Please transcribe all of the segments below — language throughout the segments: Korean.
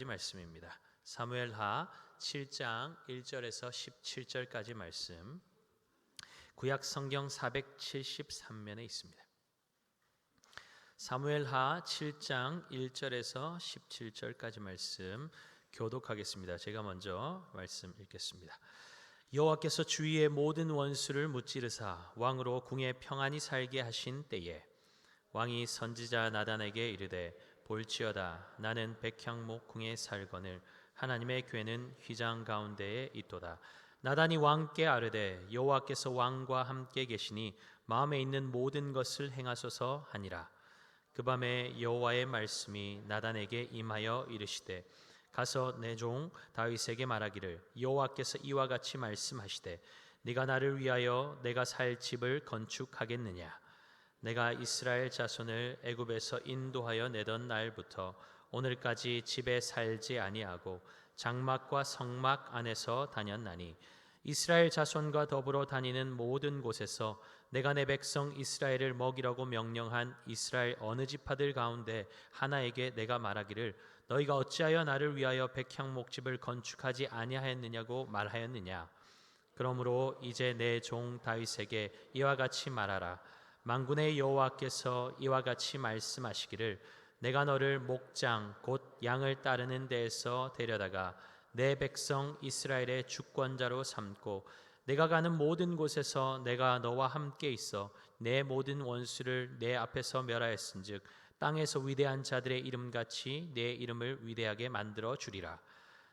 가지 말씀입니다. 사무엘하 7장 1절에서 17절까지 말씀, 구약 성경 473면에 있습니다. 사무엘하 7장 1절에서 17절까지 말씀 교독하겠습니다. 제가 먼저 말씀 읽겠습니다. 여호와께서 주위의 모든 원수를 무찌르사 왕으로 궁에 평안히 살게 하신 때에 왕이 선지자 나단에게 이르되 볼지어다 나는 백향목 궁에 살거늘 하나님의 궤는 휘장 가운데에 있도다. 나단이 왕께 아뢰되 여호와께서 왕과 함께 계시니 마음에 있는 모든 것을 행하소서 하니라. 그 밤에 여호와의 말씀이 나단에게 임하여 이르시되 가서 내 종 다윗에게 말하기를 여호와께서 이와 같이 말씀하시되 네가 나를 위하여 내가 살 집을 건축하겠느냐. 내가 이스라엘 자손을 애굽에서 인도하여 내던 날부터 오늘까지 집에 살지 아니하고 장막과 성막 안에서 다녔나니 이스라엘 자손과 더불어 다니는 모든 곳에서 내가 내 백성 이스라엘을 먹이라고 명령한 이스라엘 어느 지파들 가운데 하나에게 내가 말하기를 너희가 어찌하여 나를 위하여 백향목집을 건축하지 아니하였느냐고 말하였느냐. 그러므로 이제 내 종 다윗에게 이와 같이 말하라. 만군의 여호와께서 이와 같이 말씀하시기를 내가 너를 목장 곧 양을 따르는 데에서 데려다가 내 백성 이스라엘의 주권자로 삼고 내가 가는 모든 곳에서 내가 너와 함께 있어 내 모든 원수를 내 앞에서 멸하였은즉 땅에서 위대한 자들의 이름같이 내 이름을 위대하게 만들어 주리라.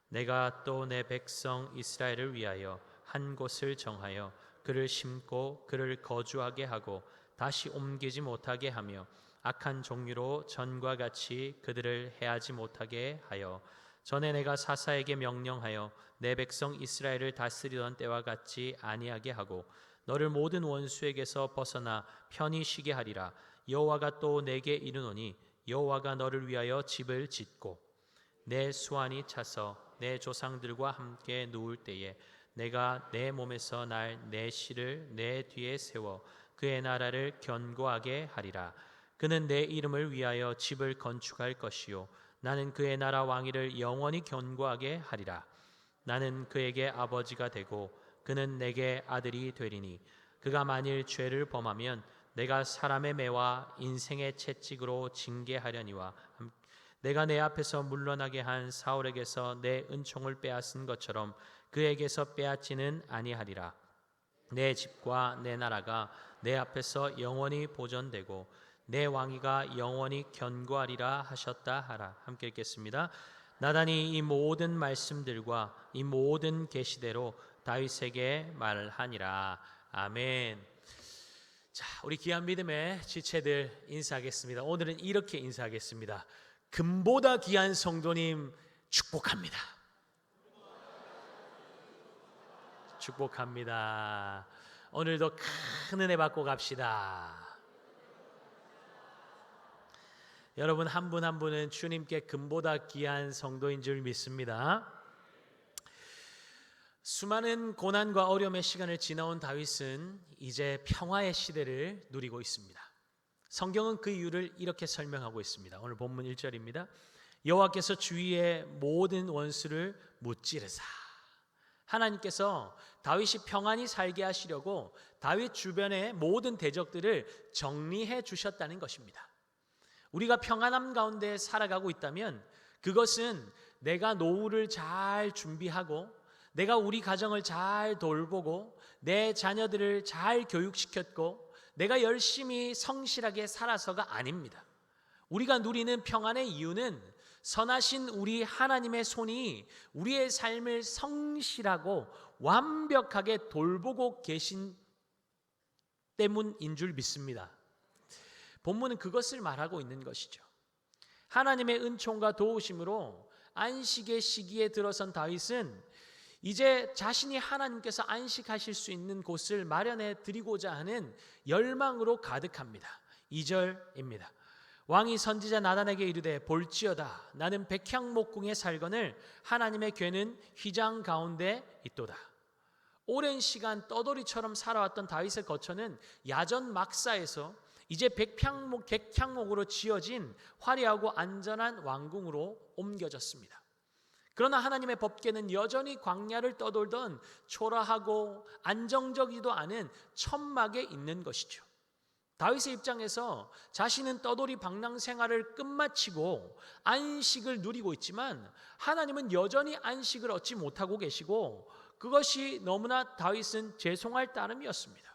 내가 또 내 백성 이스라엘을 위하여 한 곳을 정하여 그를 심고 그를 거주하게 하고 다시 옮기지 못하게 하며 악한 종류로 전과 같이 그들을 해하지 못하게 하여 전에 내가 사사에게 명령하여 내 백성 이스라엘을 다스리던 때와 같이 아니하게 하고 너를 모든 원수에게서 벗어나 편히 쉬게 하리라. 여호와가 또 내게 이르노니 여호와가 너를 위하여 집을 짓고 내 수완이 차서 내 조상들과 함께 누울 때에 내가 내 몸에서 날 내 씨를 내 뒤에 세워 그의 나라를 견고하게 하리라. 그는 내 이름을 위하여 집을 건축할 것이요 나는 그의 나라 왕위를 영원히 견고하게 하리라. 나는 그에게 아버지가 되고 그는 내게 아들이 되리니 그가 만일 죄를 범하면 내가 사람의 매와 인생의 채찍으로 징계하려니와 내가 내 앞에서 물러나게 한 사울에게서 내 은총을 빼앗은 것처럼 그에게서 빼앗지는 아니하리라. 내 집과 내 나라가 내 앞에서 영원히 보존되고 내 왕위가 영원히 견고하리라 하셨다 하라. 함께 읽겠습니다. 나단이 이 모든 말씀들과 이 모든 계시대로 다윗에게 말하니라. 아멘. 자, 우리 귀한 믿음의 지체들 인사하겠습니다. 오늘은 이렇게 인사하겠습니다. 금보다 귀한 성도님 축복합니다. 축복합니다. 오늘도 큰 은혜 받고 갑시다. 여러분 한 분 한 분은 주님께 금보다 귀한 성도인 줄 믿습니다. 수많은 고난과 어려움의 시간을 지나온 다윗은 이제 평화의 시대를 누리고 있습니다. 성경은 그 이유를 이렇게 설명하고 있습니다. 오늘 본문 1절입니다. 여호와께서 주위의 모든 원수를 무찌르사. 하나님께서 다윗이 평안히 살게 하시려고 다윗 주변의 모든 대적들을 정리해 주셨다는 것입니다. 우리가 평안함 가운데 살아가고 있다면 그것은 내가 노후를 잘 준비하고 내가 우리 가정을 잘 돌보고 내 자녀들을 잘 교육시켰고 내가 열심히 성실하게 살아서가 아닙니다. 우리가 누리는 평안의 이유는 선하신 우리 하나님의 손이 우리의 삶을 성실하고 완벽하게 돌보고 계신 때문인 줄 믿습니다. 본문은 그것을 말하고 있는 것이죠. 하나님의 은총과 도우심으로 안식의 시기에 들어선 다윗은 이제 자신이 하나님께서 안식하실 수 있는 곳을 마련해 드리고자 하는 열망으로 가득합니다. 2절입니다. 왕이 선지자 나단에게 이르되 볼지어다 나는 백향목궁에 살거늘 하나님의 궤는 휘장 가운데 있도다. 오랜 시간 떠돌이처럼 살아왔던 다윗의 거처는 야전 막사에서 이제 백향목으로 지어진 화려하고 안전한 왕궁으로 옮겨졌습니다. 그러나 하나님의 법궤는 여전히 광야를 떠돌던 초라하고 안정적이지도 않은 천막에 있는 것이죠. 다윗의 입장에서 자신은 떠돌이 방랑 생활을 끝마치고 안식을 누리고 있지만 하나님은 여전히 안식을 얻지 못하고 계시고, 그것이 너무나 다윗은 죄송할 따름이었습니다.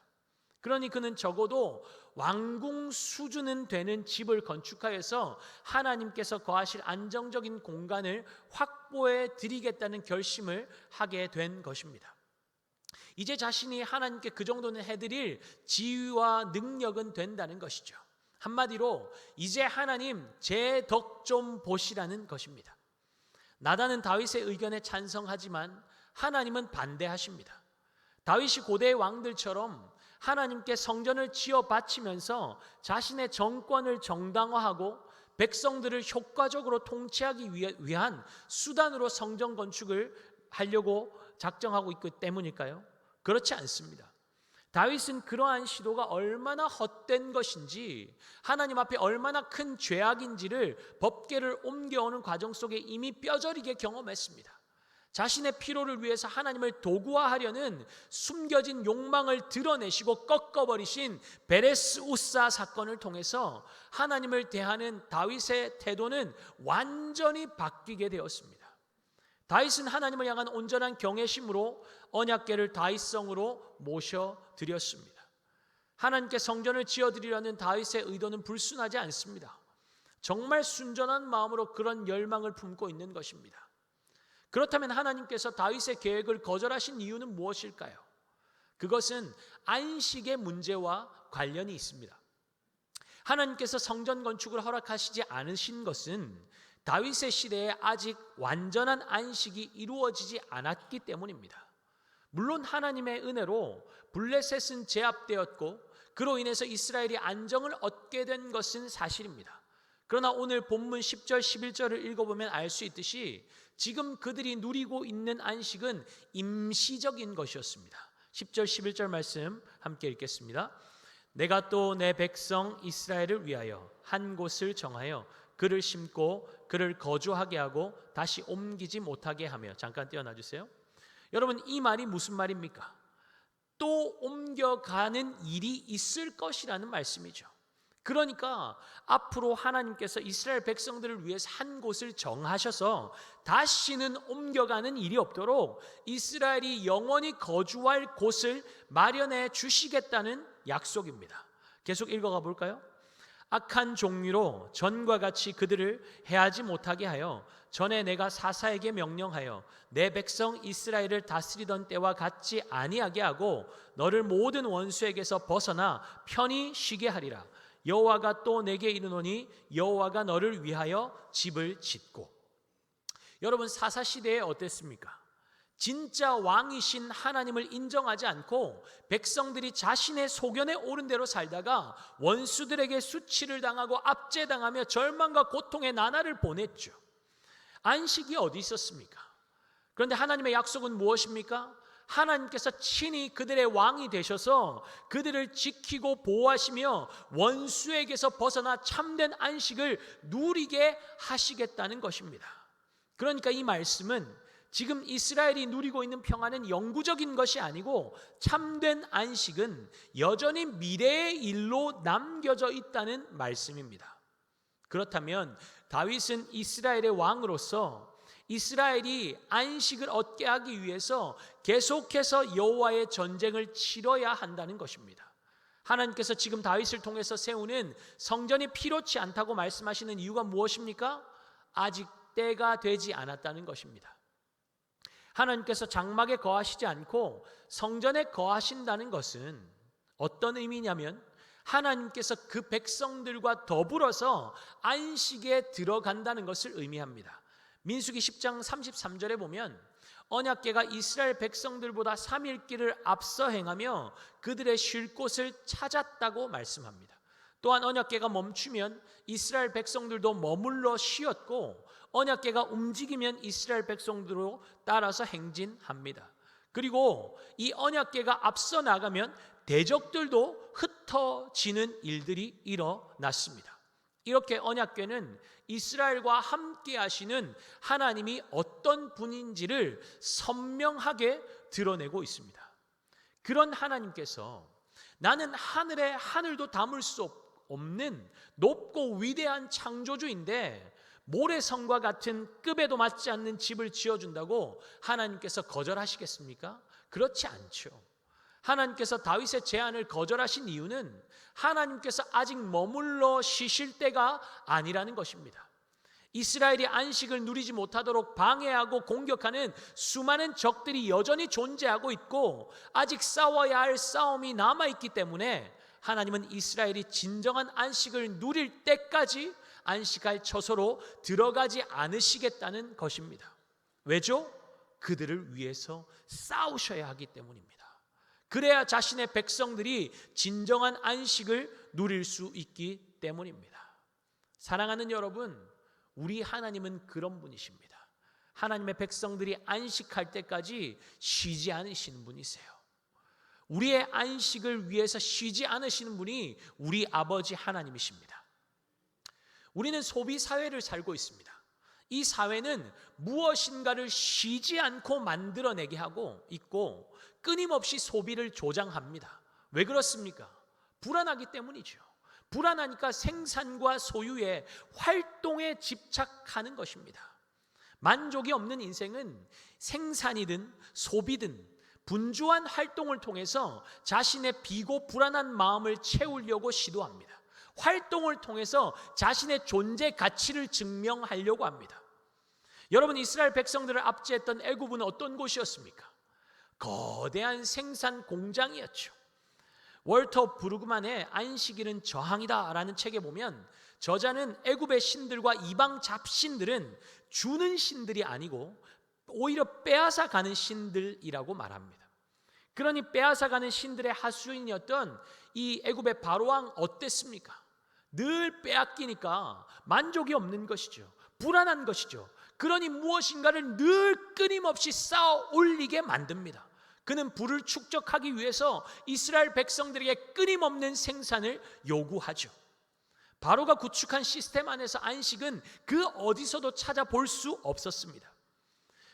그러니 그는 적어도 왕궁 수준은 되는 집을 건축하여서 하나님께서 거하실 안정적인 공간을 확보해 드리겠다는 결심을 하게 된 것입니다. 이제 자신이 하나님께 그 정도는 해드릴 지위와 능력은 된다는 것이죠. 한마디로 이제 하나님 제 덕 좀 보시라는 것입니다. 나단은 다윗의 의견에 찬성하지만 하나님은 반대하십니다. 다윗이 고대의 왕들처럼 하나님께 성전을 지어 바치면서 자신의 정권을 정당화하고 백성들을 효과적으로 통치하기 위한 수단으로 성전 건축을 하려고 작정하고 있기 때문일까요? 그렇지 않습니다. 다윗은 그러한 시도가 얼마나 헛된 것인지, 하나님 앞에 얼마나 큰 죄악인지를 법궤를 옮겨오는 과정 속에 이미 뼈저리게 경험했습니다. 자신의 피로를 위해서 하나님을 도구화하려는 숨겨진 욕망을 드러내시고 꺾어버리신 베레스 우사 사건을 통해서 하나님을 대하는 다윗의 태도는 완전히 바뀌게 되었습니다. 다윗은 하나님을 향한 온전한 경외심으로 언약궤를 다윗성으로 모셔드렸습니다. 하나님께 성전을 지어드리려는 다윗의 의도는 불순하지 않습니다. 정말 순전한 마음으로 그런 열망을 품고 있는 것입니다. 그렇다면 하나님께서 다윗의 계획을 거절하신 이유는 무엇일까요? 그것은 안식의 문제와 관련이 있습니다. 하나님께서 성전 건축을 허락하시지 않으신 것은 다윗의 시대에 아직 완전한 안식이 이루어지지 않았기 때문입니다. 물론 하나님의 은혜로 블레셋은 제압되었고 그로 인해서 이스라엘이 안정을 얻게 된 것은 사실입니다. 그러나 오늘 본문 10절 11절을 읽어보면 알 수 있듯이 지금 그들이 누리고 있는 안식은 임시적인 것이었습니다. 10절 11절 말씀 함께 읽겠습니다. 내가 또 내 백성 이스라엘을 위하여 한 곳을 정하여 그를 심고 그를 거주하게 하고 다시 옮기지 못하게 하며. 잠깐 띄어놔 주세요. 여러분, 이 말이 무슨 말입니까? 또 옮겨가는 일이 있을 것이라는 말씀이죠. 그러니까 앞으로 하나님께서 이스라엘 백성들을 위해서 한 곳을 정하셔서 다시는 옮겨가는 일이 없도록 이스라엘이 영원히 거주할 곳을 마련해 주시겠다는 약속입니다. 계속 읽어가 볼까요? 악한 종류로 전과 같이 그들을 해하지 못하게 하여 전에 내가 사사에게 명령하여 내 백성 이스라엘을 다스리던 때와 같지 아니하게 하고 너를 모든 원수에게서 벗어나 편히 쉬게 하리라. 여호와가 또 내게 이르노니 여호와가 너를 위하여 집을 짓고. 여러분, 사사시대에 어땠습니까? 진짜 왕이신 하나님을 인정하지 않고 백성들이 자신의 소견에 옳은 대로 살다가 원수들에게 수치를 당하고 압제당하며 절망과 고통의 나날을 보냈죠. 안식이 어디 있었습니까? 그런데 하나님의 약속은 무엇입니까? 하나님께서 친히 그들의 왕이 되셔서 그들을 지키고 보호하시며 원수에게서 벗어나 참된 안식을 누리게 하시겠다는 것입니다. 그러니까 이 말씀은 지금 이스라엘이 누리고 있는 평안은 영구적인 것이 아니고 참된 안식은 여전히 미래의 일로 남겨져 있다는 말씀입니다. 그렇다면 다윗은 이스라엘의 왕으로서 이스라엘이 안식을 얻게 하기 위해서 계속해서 여호와의 전쟁을 치러야 한다는 것입니다. 하나님께서 지금 다윗을 통해서 세우는 성전이 필요치 않다고 말씀하시는 이유가 무엇입니까? 아직 때가 되지 않았다는 것입니다. 하나님께서 장막에 거하시지 않고 성전에 거하신다는 것은 어떤 의미냐면 하나님께서 그 백성들과 더불어서 안식에 들어간다는 것을 의미합니다. 민수기 10장 33절에 보면 언약궤가 이스라엘 백성들보다 3일 길을 앞서 행하며 그들의 쉴 곳을 찾았다고 말씀합니다. 또한 언약궤가 멈추면 이스라엘 백성들도 머물러 쉬었고 언약궤가 움직이면 이스라엘 백성들로 따라서 행진합니다. 그리고 이 언약궤가 앞서 나가면 대적들도 흩어지는 일들이 일어났습니다. 이렇게 언약궤는 이스라엘과 함께 하시는 하나님이 어떤 분인지를 선명하게 드러내고 있습니다. 그런 하나님께서 나는 하늘에 하늘도 담을 수 없는 높고 위대한 창조주인데 모래성과 같은 급에도 맞지 않는 집을 지어준다고 하나님께서 거절하시겠습니까? 그렇지 않죠. 하나님께서 다윗의 제안을 거절하신 이유는 하나님께서 아직 머물러 쉬실 때가 아니라는 것입니다. 이스라엘이 안식을 누리지 못하도록 방해하고 공격하는 수많은 적들이 여전히 존재하고 있고 아직 싸워야 할 싸움이 남아있기 때문에 하나님은 이스라엘이 진정한 안식을 누릴 때까지 안식할 처소로 들어가지 않으시겠다는 것입니다. 왜죠? 그들을 위해서 싸우셔야 하기 때문입니다. 그래야 자신의 백성들이 진정한 안식을 누릴 수 있기 때문입니다. 사랑하는 여러분, 우리 하나님은 그런 분이십니다. 하나님의 백성들이 안식할 때까지 쉬지 않으시는 분이세요. 우리의 안식을 위해서 쉬지 않으시는 분이 우리 아버지 하나님이십니다. 우리는 소비 사회를 살고 있습니다. 이 사회는 무엇인가를 쉬지 않고 만들어내게 하고 있고 끊임없이 소비를 조장합니다. 왜 그렇습니까? 불안하기 때문이죠. 불안하니까 생산과 소유의 활동에 집착하는 것입니다. 만족이 없는 인생은 생산이든 소비든 분주한 활동을 통해서 자신의 비고 불안한 마음을 채우려고 시도합니다. 활동을 통해서 자신의 존재 가치를 증명하려고 합니다. 여러분, 이스라엘 백성들을 압제했던 애굽은 어떤 곳이었습니까? 거대한 생산 공장이었죠. 월터 브루그만의 안식일은 저항이다 라는 책에 보면 저자는 애굽의 신들과 이방 잡신들은 주는 신들이 아니고 오히려 빼앗아가는 신들이라고 말합니다. 그러니 빼앗아가는 신들의 하수인이었던 이 애굽의 바로왕 어땠습니까? 늘 빼앗기니까 만족이 없는 것이죠. 불안한 것이죠. 그러니 무엇인가를 늘 끊임없이 쌓아 올리게 만듭니다. 그는 부를 축적하기 위해서 이스라엘 백성들에게 끊임없는 생산을 요구하죠. 바로가 구축한 시스템 안에서 안식은 그 어디서도 찾아볼 수 없었습니다.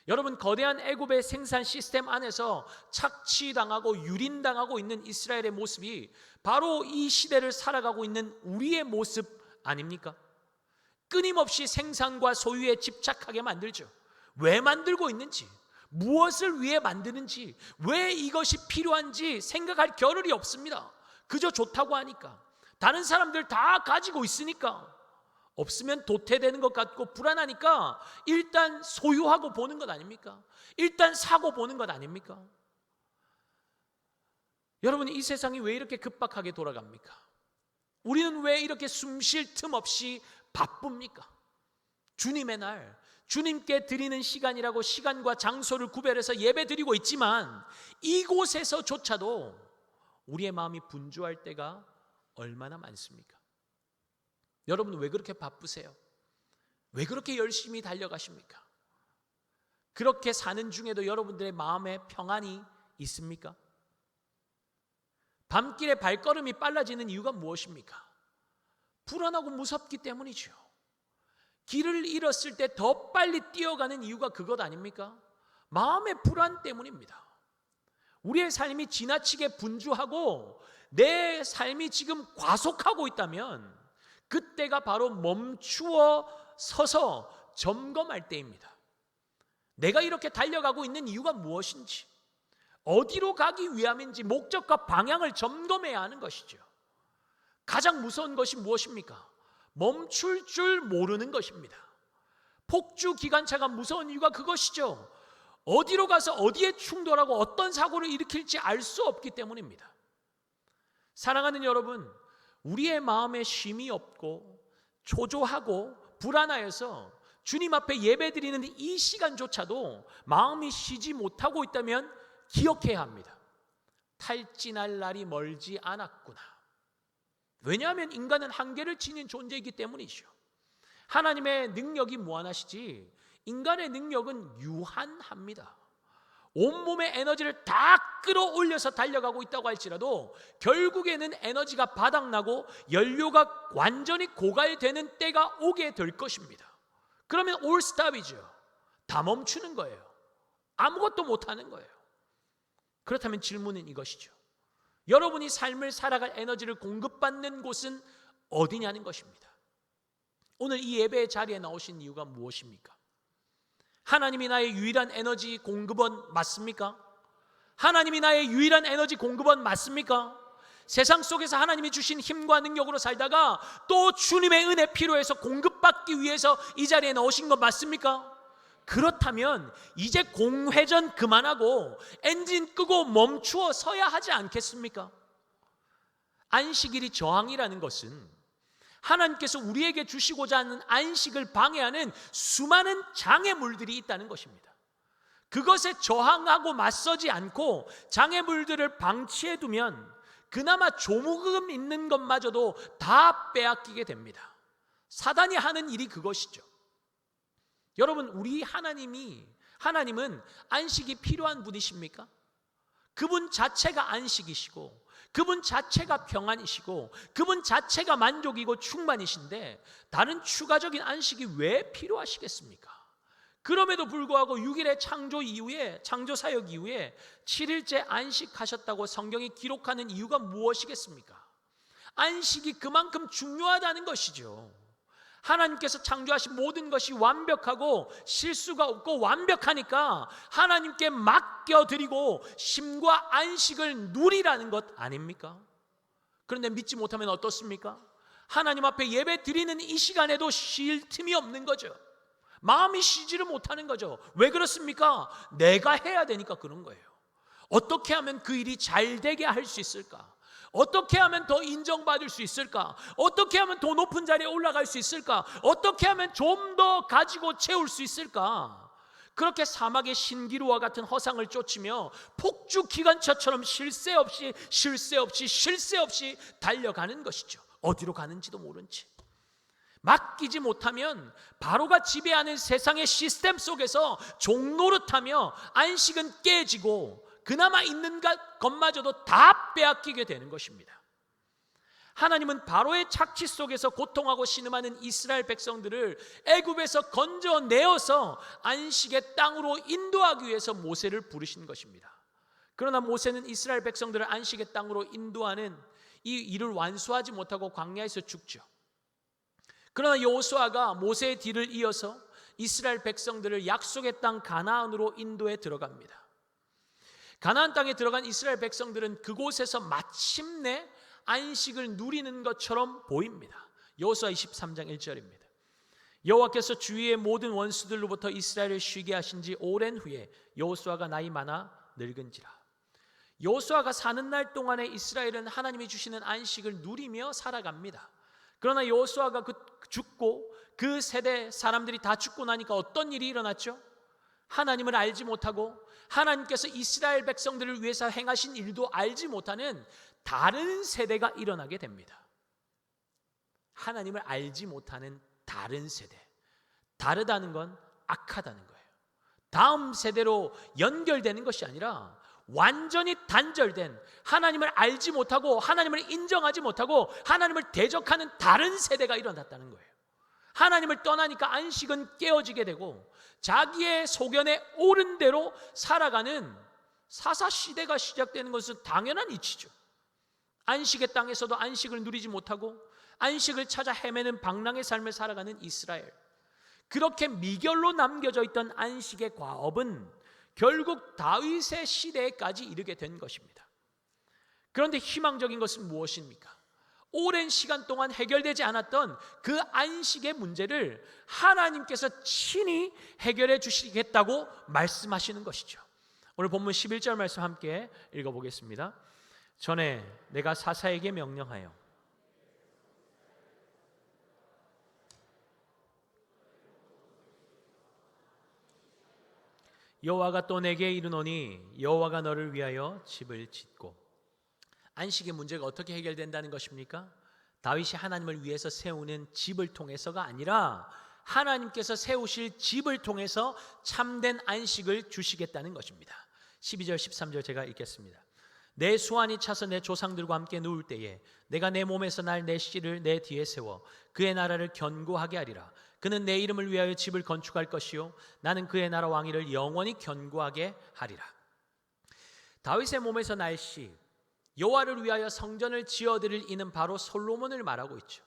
여러분, 거대한 애굽의 생산 시스템 안에서 착취당하고 유린당하고 있는 이스라엘의 모습이 바로 이 시대를 살아가고 있는 우리의 모습 아닙니까? 끊임없이 생산과 소유에 집착하게 만들죠. 왜 만들고 있는지, 무엇을 위해 만드는지, 왜 이것이 필요한지 생각할 겨를이 없습니다. 그저 좋다고 하니까, 다른 사람들 다 가지고 있으니까, 없으면 도태되는 것 같고 불안하니까 일단 소유하고 보는 것 아닙니까? 일단 사고 보는 것 아닙니까? 여러분, 이 세상이 왜 이렇게 급박하게 돌아갑니까? 우리는 왜 이렇게 숨 쉴 틈 없이 바쁩니까? 주님의 날, 주님께 드리는 시간이라고 시간과 장소를 구별해서 예배 드리고 있지만 이곳에서조차도 우리의 마음이 분주할 때가 얼마나 많습니까? 여러분, 왜 그렇게 바쁘세요? 왜 그렇게 열심히 달려가십니까? 그렇게 사는 중에도 여러분들의 마음에 평안이 있습니까? 밤길에 발걸음이 빨라지는 이유가 무엇입니까? 불안하고 무섭기 때문이죠. 길을 잃었을 때 더 빨리 뛰어가는 이유가 그것 아닙니까? 마음의 불안 때문입니다. 우리의 삶이 지나치게 분주하고 내 삶이 지금 과속하고 있다면 그때가 바로 멈추어 서서 점검할 때입니다. 내가 이렇게 달려가고 있는 이유가 무엇인지, 어디로 가기 위함인지 목적과 방향을 점검해야 하는 것이죠. 가장 무서운 것이 무엇입니까? 멈출 줄 모르는 것입니다. 폭주 기관차가 무서운 이유가 그것이죠. 어디로 가서 어디에 충돌하고 어떤 사고를 일으킬지 알 수 없기 때문입니다. 사랑하는 여러분, 우리의 마음에 쉼이 없고 초조하고 불안하여서 주님 앞에 예배드리는 이 시간조차도 마음이 쉬지 못하고 있다면 기억해야 합니다. 탈진할 날이 멀지 않았구나. 왜냐하면 인간은 한계를 지닌 존재이기 때문이죠. 하나님의 능력이 무한하시지 인간의 능력은 유한합니다. 온몸의 에너지를 다 끌어올려서 달려가고 있다고 할지라도 결국에는 에너지가 바닥나고 연료가 완전히 고갈되는 때가 오게 될 것입니다. 그러면 올 스탑이죠. 다 멈추는 거예요. 아무것도 못하는 거예요. 그렇다면 질문은 이것이죠. 여러분이 삶을 살아갈 에너지를 공급받는 곳은 어디냐는 것입니다. 오늘 이 예배의 자리에 나오신 이유가 무엇입니까? 하나님이 나의 유일한 에너지 공급원 맞습니까? 하나님이 나의 유일한 에너지 공급원 맞습니까? 세상 속에서 하나님이 주신 힘과 능력으로 살다가 또 주님의 은혜 필요해서 공급받기 위해서 이 자리에 나오신 것 맞습니까? 그렇다면 이제 공회전 그만하고 엔진 끄고 멈추어 서야 하지 않겠습니까? 안식일이 저항이라는 것은 하나님께서 우리에게 주시고자 하는 안식을 방해하는 수많은 장애물들이 있다는 것입니다. 그것에 저항하고 맞서지 않고 장애물들을 방치해두면 그나마 조금 있는 것마저도 다 빼앗기게 됩니다. 사단이 하는 일이 그것이죠. 여러분, 우리 하나님은 안식이 필요한 분이십니까? 그분 자체가 안식이시고 그분 자체가 평안이시고 그분 자체가 만족이고 충만이신데 다른 추가적인 안식이 왜 필요하시겠습니까? 그럼에도 불구하고 6일의 창조 사역 이후에 7일째 안식하셨다고 성경이 기록하는 이유가 무엇이겠습니까? 안식이 그만큼 중요하다는 것이죠. 하나님께서 창조하신 모든 것이 완벽하고 실수가 없고 완벽하니까 하나님께 맡겨드리고 쉼과 안식을 누리라는 것 아닙니까? 그런데 믿지 못하면 어떻습니까? 하나님 앞에 예배 드리는 이 시간에도 쉴 틈이 없는 거죠. 마음이 쉬지를 못하는 거죠. 왜 그렇습니까? 내가 해야 되니까 그런 거예요. 어떻게 하면 그 일이 잘 되게 할 수 있을까? 어떻게 하면 더 인정받을 수 있을까? 어떻게 하면 더 높은 자리에 올라갈 수 있을까? 어떻게 하면 좀 더 가지고 채울 수 있을까? 그렇게 사막의 신기루와 같은 허상을 쫓으며 폭주 기관차처럼 쉴 새 없이 달려가는 것이죠. 어디로 가는지도 모른 채. 맡기지 못하면 바로가 지배하는 세상의 시스템 속에서 종노릇하며 안식은 깨지고 그나마 있는 것마저도 다 빼앗기게 되는 것입니다. 하나님은 바로의 착취 속에서 고통하고 신음하는 이스라엘 백성들을 애굽에서 건져내어서 안식의 땅으로 인도하기 위해서 모세를 부르신 것입니다. 그러나 모세는 이스라엘 백성들을 안식의 땅으로 인도하는 이 일을 완수하지 못하고 광야에서 죽죠. 그러나 여호수아가 모세의 뒤를 이어서 이스라엘 백성들을 약속의 땅 가나안으로 인도해 들어갑니다. 가나안 땅에 들어간 이스라엘 백성들은 그곳에서 마침내 안식을 누리는 것처럼 보입니다. 여호수아 23장 1절입니다. 여호와께서 주위의 모든 원수들로부터 이스라엘을 쉬게 하신 지 오랜 후에 여호수아가 나이 많아 늙은지라. 여호수아가 사는 날 동안에 이스라엘은 하나님이 주시는 안식을 누리며 살아갑니다. 그러나 여호수아가 죽고 그 세대 사람들이 다 죽고 나니까 어떤 일이 일어났죠? 하나님을 알지 못하고 하나님께서 이스라엘 백성들을 위해서 행하신 일도 알지 못하는 다른 세대가 일어나게 됩니다. 하나님을 알지 못하는 다른 세대. 다르다는 건 악하다는 거예요. 다음 세대로 연결되는 것이 아니라 완전히 단절된, 하나님을 알지 못하고 하나님을 인정하지 못하고 하나님을 대적하는 다른 세대가 일어났다는 거예요. 하나님을 떠나니까 안식은 깨어지게 되고 자기의 소견에 옳은 대로 살아가는 사사시대가 시작되는 것은 당연한 이치죠. 안식의 땅에서도 안식을 누리지 못하고 안식을 찾아 헤매는 방랑의 삶을 살아가는 이스라엘. 그렇게 미결로 남겨져 있던 안식의 과업은 결국 다윗의 시대에까지 이르게 된 것입니다. 그런데 희망적인 것은 무엇입니까? 오랜 시간 동안 해결되지 않았던 그 안식의 문제를 하나님께서 친히 해결해 주시겠다고 말씀하시는 것이죠. 오늘 본문 11절 말씀 함께 읽어보겠습니다. 전에 내가 사사에게 명령하여 여호와가 또 내게 이르노니 여호와가 너를 위하여 집을 짓고. 안식의 문제가 어떻게 해결된다는 것입니까? 다윗이 하나님을 위해서 세우는 집을 통해서가 아니라 하나님께서 세우실 집을 통해서 참된 안식을 주시겠다는 것입니다. 12절 13절 제가 읽겠습니다. 내 수완이 차서 내 조상들과 함께 누울 때에 내가 내 몸에서 날 내 씨를 내 뒤에 세워 그의 나라를 견고하게 하리라. 그는 내 이름을 위하여 집을 건축할 것이요 나는 그의 나라 왕위를 영원히 견고하게 하리라. 다윗의 몸에서 날 씨, 여호와를 위하여 성전을 지어드릴 이는 바로 솔로몬을 말하고 있죠.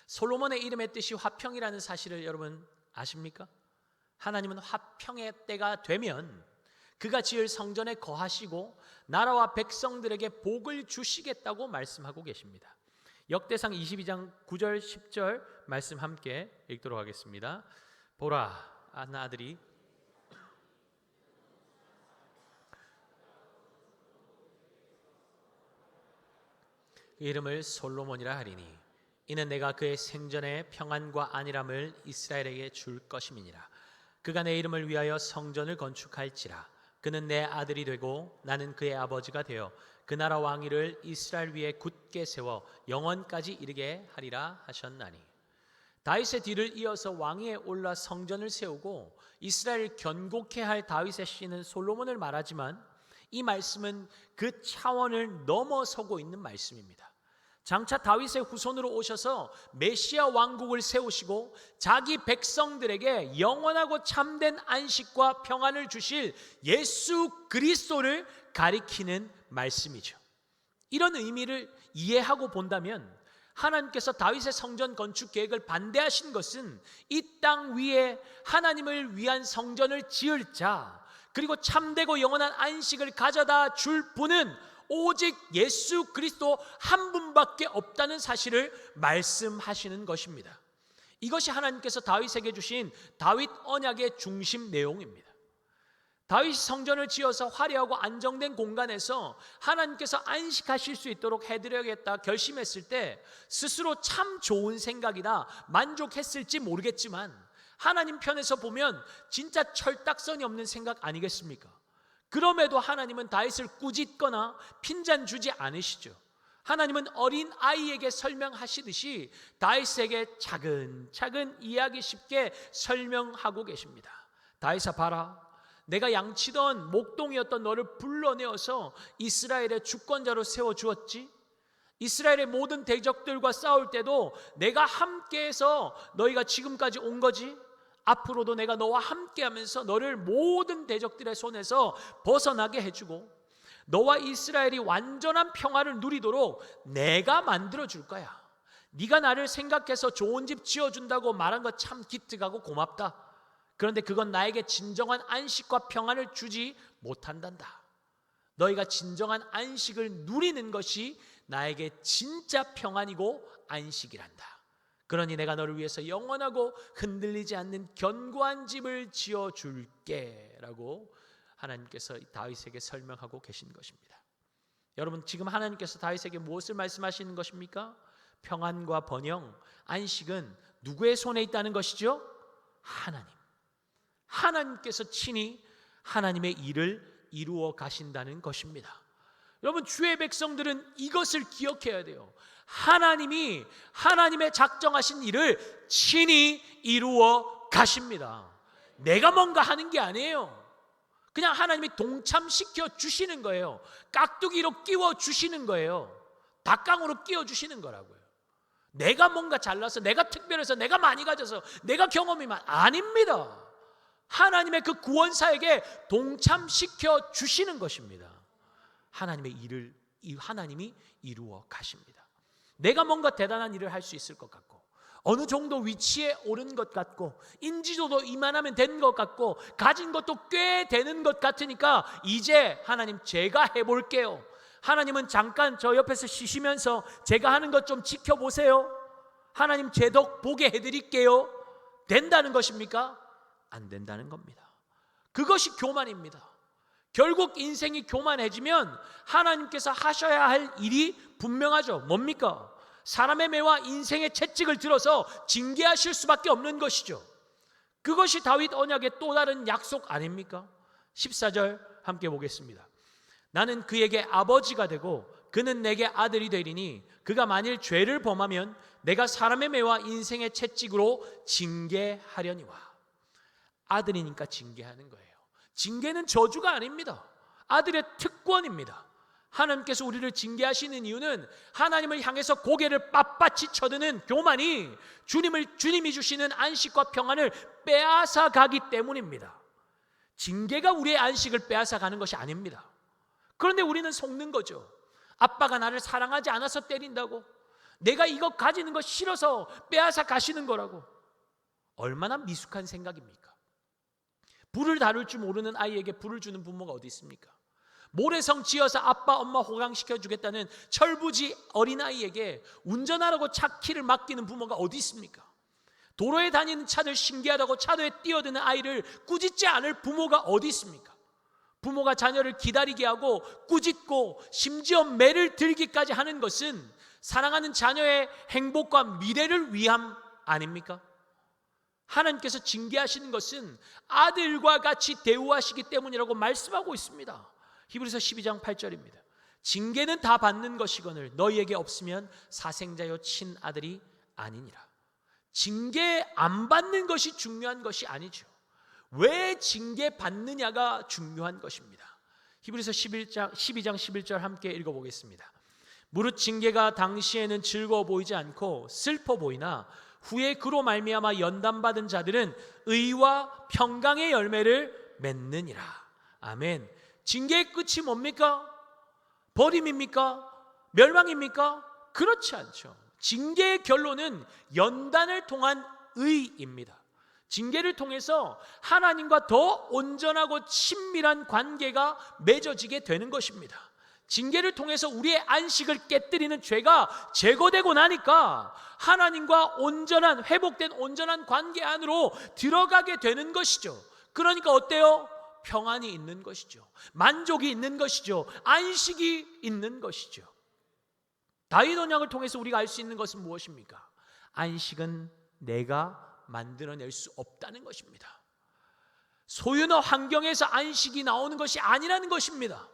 솔로몬의 이름의 뜻이 화평이라는 사실을 여러분 아십니까? 하나님은 화평의 때가 되면 그가 지을 성전에 거하시고 나라와 백성들에게 복을 주시겠다고 말씀하고 계십니다. 역대상 22장 9절 10절 말씀 함께 읽도록 하겠습니다. 보라, 한 아들이 그 이름을 솔로몬이라 하리니 이는 내가 그의 생전에 평안과 안일함을 이스라엘에게 줄 것임이니라. 그가 내 이름을 위하여 성전을 건축할지라. 그는 내 아들이 되고 나는 그의 아버지가 되어 그 나라 왕위를 이스라엘 위에 굳게 세워 영원까지 이르게 하리라 하셨나니. 다윗의 뒤를 이어서 왕위에 올라 성전을 세우고 이스라엘을 견고케 할 다윗의 씨는 솔로몬을 말하지만 이 말씀은 그 차원을 넘어서고 있는 말씀입니다. 장차 다윗의 후손으로 오셔서 메시아 왕국을 세우시고 자기 백성들에게 영원하고 참된 안식과 평안을 주실 예수 그리스도를 가리키는 말씀이죠. 이런 의미를 이해하고 본다면 하나님께서 다윗의 성전 건축 계획을 반대하신 것은 이 땅 위에 하나님을 위한 성전을 지을 자, 그리고 참되고 영원한 안식을 가져다 줄 분은 오직 예수 그리스도 한 분밖에 없다는 사실을 말씀하시는 것입니다. 이것이 하나님께서 다윗에게 주신 다윗 언약의 중심 내용입니다. 다윗이 성전을 지어서 화려하고 안정된 공간에서 하나님께서 안식하실 수 있도록 해드려야겠다 결심했을 때 스스로 참 좋은 생각이다 만족했을지 모르겠지만 하나님 편에서 보면 진짜 철딱선이 없는 생각 아니겠습니까? 그럼에도 하나님은 다윗을 꾸짖거나 핀잔 주지 않으시죠. 하나님은 어린 아이에게 설명하시듯이 다윗에게 차근차근 이해하기 쉽게 설명하고 계십니다. 다윗아 봐라, 내가 양치던 목동이었던 너를 불러내어서 이스라엘의 주권자로 세워주었지. 이스라엘의 모든 대적들과 싸울 때도 내가 함께해서 너희가 지금까지 온 거지. 앞으로도 내가 너와 함께하면서 너를 모든 대적들의 손에서 벗어나게 해주고 너와 이스라엘이 완전한 평화를 누리도록 내가 만들어줄 거야. 네가 나를 생각해서 좋은 집 지어준다고 말한 거 참 기특하고 고맙다. 그런데 그건 나에게 진정한 안식과 평안을 주지 못한단다. 너희가 진정한 안식을 누리는 것이 나에게 진짜 평안이고 안식이란다. 그러니 내가 너를 위해서 영원하고 흔들리지 않는 견고한 집을 지어줄게 라고 하나님께서 다윗에게 설명하고 계신 것입니다. 여러분, 지금 하나님께서 다윗에게 무엇을 말씀하시는 것입니까? 평안과 번영, 안식은 누구의 손에 있다는 것이죠? 하나님께서 친히 하나님의 일을 이루어 가신다는 것입니다. 여러분, 주의 백성들은 이것을 기억해야 돼요. 하나님이 하나님의 작정하신 일을 친히 이루어 가십니다. 내가 뭔가 하는 게 아니에요. 그냥 하나님이 동참시켜 주시는 거예요. 깍두기로 끼워 주시는 거예요. 닭강으로 끼워 주시는 거라고요. 내가 뭔가 잘나서, 내가 특별해서, 내가 많이 가져서, 내가 경험이 아닙니다. 하나님의 그 구원사에게 동참시켜 주시는 것입니다. 하나님의 일을 하나님이 이루어 가십니다. 내가 뭔가 대단한 일을 할 수 있을 것 같고, 어느 정도 위치에 오른 것 같고, 인지도도 이만하면 된 것 같고, 가진 것도 꽤 되는 것 같으니까 이제 하나님 제가 해볼게요. 하나님은 잠깐 저 옆에서 쉬시면서 제가 하는 것 좀 지켜보세요. 하나님 제 덕 보게 해드릴게요. 된다는 것입니까? 안 된다는 겁니다. 그것이 교만입니다. 결국 인생이 교만해지면 하나님께서 하셔야 할 일이 분명하죠. 뭡니까? 사람의 매와 인생의 채찍을 들어서 징계하실 수밖에 없는 것이죠. 그것이 다윗 언약의 또 다른 약속 아닙니까? 14절 함께 보겠습니다. 나는 그에게 아버지가 되고 그는 내게 아들이 되리니 그가 만일 죄를 범하면 내가 사람의 매와 인생의 채찍으로 징계하려니와. 아들이니까 징계하는 거예요. 징계는 저주가 아닙니다. 아들의 특권입니다. 하나님께서 우리를 징계하시는 이유는 하나님을 향해서 고개를 빳빳이 쳐드는 교만이 주님이 주시는 안식과 평안을 빼앗아 가기 때문입니다. 징계가 우리의 안식을 빼앗아 가는 것이 아닙니다. 그런데 우리는 속는 거죠. 아빠가 나를 사랑하지 않아서 때린다고, 내가 이거 가지는 거 싫어서 빼앗아 가시는 거라고. 얼마나 미숙한 생각입니까? 불을 다룰 줄 모르는 아이에게 불을 주는 부모가 어디 있습니까? 모래성 지어서 아빠 엄마 호강시켜 주겠다는 철부지 어린아이에게 운전하라고 차 키를 맡기는 부모가 어디 있습니까? 도로에 다니는 차들 신기하다고 차도에 뛰어드는 아이를 꾸짖지 않을 부모가 어디 있습니까? 부모가 자녀를 기다리게 하고 꾸짖고 심지어 매를 들기까지 하는 것은 사랑하는 자녀의 행복과 미래를 위함 아닙니까? 하나님께서 징계하시는 것은 아들과 같이 대우하시기 때문이라고 말씀하고 있습니다. 히브리서 12장 8절입니다. 징계는 다 받는 것이거늘 너희에게 없으면 사생자요 친아들이 아니니라. 징계 안 받는 것이 중요한 것이 아니죠. 왜 징계 받느냐가 중요한 것입니다. 히브리서 12장 11절 함께 읽어보겠습니다. 무릇 징계가 당시에는 즐거워 보이지 않고 슬퍼 보이나 후에 그로 말미암아 연단받은 자들은 의와 평강의 열매를 맺느니라. 아멘. 징계의 끝이 뭡니까? 버림입니까? 멸망입니까? 그렇지 않죠. 징계의 결론은 연단을 통한 의입니다. 징계를 통해서 하나님과 더 온전하고 친밀한 관계가 맺어지게 되는 것입니다. 징계를 통해서 우리의 안식을 깨뜨리는 죄가 제거되고 나니까 하나님과 온전한, 회복된 온전한 관계 안으로 들어가게 되는 것이죠. 그러니까 어때요? 평안이 있는 것이죠. 만족이 있는 것이죠. 안식이 있는 것이죠. 다윗 언약을 통해서 우리가 알 수 있는 것은 무엇입니까? 안식은 내가 만들어낼 수 없다는 것입니다. 소유나 환경에서 안식이 나오는 것이 아니라는 것입니다.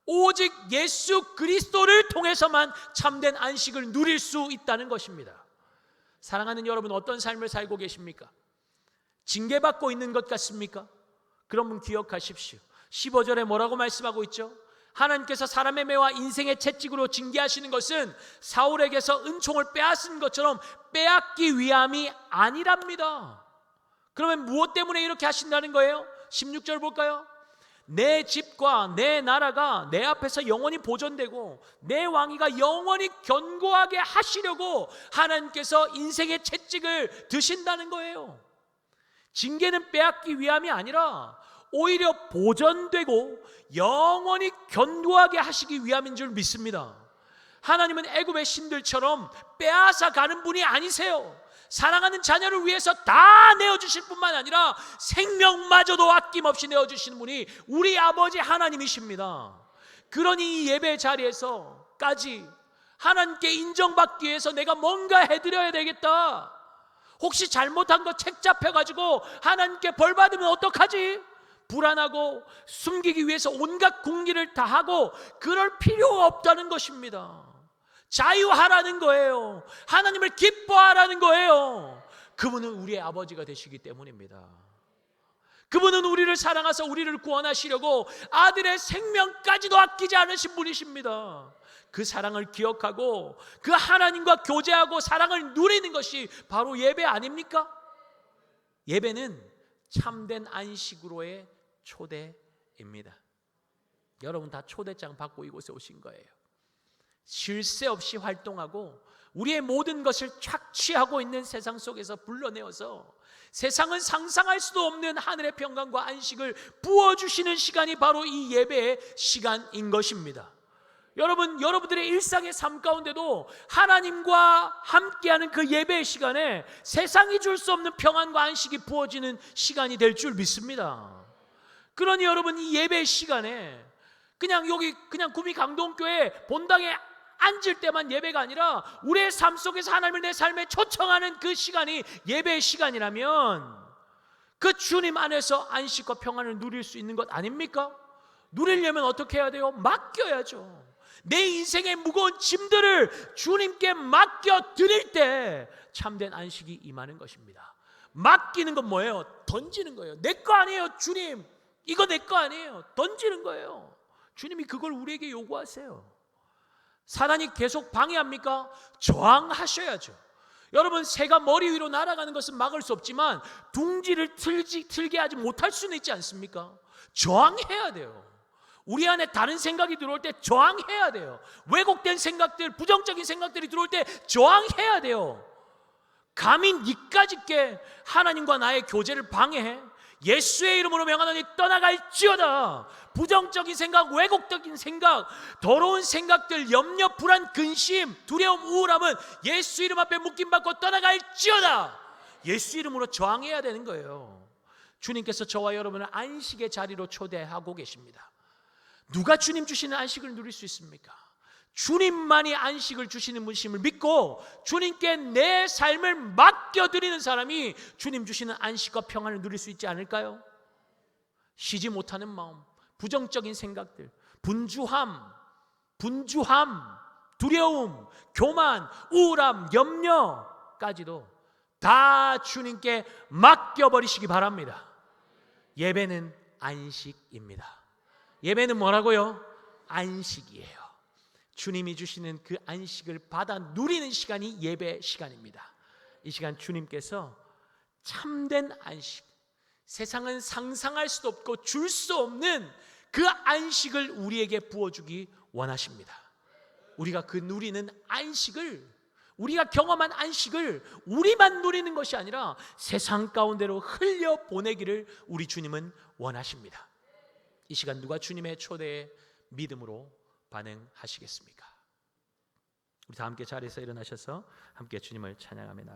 오직 예수 그리스도를 통해서만 참된 안식을 누릴 수 있다는 것입니다. 사랑하는 여러분, 어떤 삶을 살고 계십니까? 징계받고 있는 것 같습니까? 그러면 기억하십시오. 15절에 뭐라고 말씀하고 있죠? 하나님께서 사람의 매와 인생의 채찍으로 징계하시는 것은 사울에게서 은총을 빼앗은 것처럼 빼앗기 위함이 아니랍니다. 그러면 무엇 때문에 이렇게 하신다는 거예요? 16절 볼까요? 내 집과 내 나라가 내 앞에서 영원히 보존되고 내 왕위가 영원히 견고하게 하시려고 하나님께서 인생의 채찍을 드신다는 거예요. 징계는 빼앗기 위함이 아니라 오히려 보존되고 영원히 견고하게 하시기 위함인 줄 믿습니다. 하나님은 애굽의 신들처럼 빼앗아 가는 분이 아니세요. 사랑하는 자녀를 위해서 다 내어주실 뿐만 아니라 생명마저도 아낌없이 내어주시는 분이 우리 아버지 하나님이십니다. 그러니 이 예배 자리에서까지 하나님께 인정받기 위해서 내가 뭔가 해드려야 되겠다. 혹시 잘못한 거 책 잡혀가지고 하나님께 벌 받으면 어떡하지? 불안하고 숨기기 위해서 온갖 궁리를 다 하고 그럴 필요가 없다는 것입니다. 자유하라는 거예요. 하나님을 기뻐하라는 거예요. 그분은 우리의 아버지가 되시기 때문입니다. 그분은 우리를 사랑하셔서 우리를 구원하시려고 아들의 생명까지도 아끼지 않으신 분이십니다. 그 사랑을 기억하고 그 하나님과 교제하고 사랑을 누리는 것이 바로 예배 아닙니까? 예배는 참된 안식으로의 초대입니다. 여러분 다 초대장 받고 이곳에 오신 거예요. 쉴 새 없이 활동하고 우리의 모든 것을 착취하고 있는 세상 속에서 불러내어서 세상은 상상할 수도 없는 하늘의 평강과 안식을 부어주시는 시간이 바로 이 예배의 시간인 것입니다. 여러분, 여러분들의 일상의 삶 가운데도 하나님과 함께하는 그 예배의 시간에 세상이 줄 수 없는 평안과 안식이 부어지는 시간이 될 줄 믿습니다. 그러니 여러분, 이 예배의 시간에 그냥 구미 강동교회 본당에 앉을 때만 예배가 아니라 우리의 삶 속에서 하나님을 내 삶에 초청하는 그 시간이 예배의 시간이라면 그 주님 안에서 안식과 평안을 누릴 수 있는 것 아닙니까? 누리려면 어떻게 해야 돼요? 맡겨야죠. 내 인생의 무거운 짐들을 주님께 맡겨 드릴 때 참된 안식이 임하는 것입니다. 맡기는 건 뭐예요? 던지는 거예요. 내 거 아니에요. 주님, 이거 내 거 아니에요. 던지는 거예요. 주님이 그걸 우리에게 요구하세요. 사단이 계속 방해합니까? 저항하셔야죠. 여러분, 새가 머리 위로 날아가는 것은 막을 수 없지만 둥지를 틀게 하지 못할 수는 있지 않습니까? 저항해야 돼요. 우리 안에 다른 생각이 들어올 때 저항해야 돼요. 왜곡된 생각들, 부정적인 생각들이 들어올 때 저항해야 돼요. 감히 니까짓게 하나님과 나의 교제를 방해해? 예수의 이름으로 명하노니 떠나갈지어다. 부정적인 생각, 왜곡적인 생각, 더러운 생각들, 염려, 불안, 근심, 두려움, 우울함은 예수 이름 앞에 묶임받고 떠나갈지어다. 예수 이름으로 저항해야 되는 거예요. 주님께서 저와 여러분을 안식의 자리로 초대하고 계십니다. 누가 주님 주시는 안식을 누릴 수 있습니까? 주님만이 안식을 주시는 분이심을 믿고 주님께 내 삶을 맡겨드리는 사람이 주님 주시는 안식과 평안을 누릴 수 있지 않을까요? 쉬지 못하는 마음, 부정적인 생각들, 분주함, 두려움, 교만, 우울함, 염려까지도 다 주님께 맡겨버리시기 바랍니다. 예배는 안식입니다. 예배는 뭐라고요? 안식이에요. 주님이 주시는 그 안식을 받아 누리는 시간이 예배 시간입니다. 이 시간 주님께서 참된 안식, 세상은 상상할 수도 없고 줄 수 없는 그 안식을 우리에게 부어주기 원하십니다. 우리가 그 누리는 안식을, 우리가 경험한 안식을 우리만 누리는 것이 아니라 세상 가운데로 흘려보내기를 우리 주님은 원하십니다. 이 시간 누가 주님의 초대에 믿음으로 반응하시겠습니까? 우리 다 함께 자리에서 일어나셔서 함께 주님을 찬양하며 나아가겠습니다.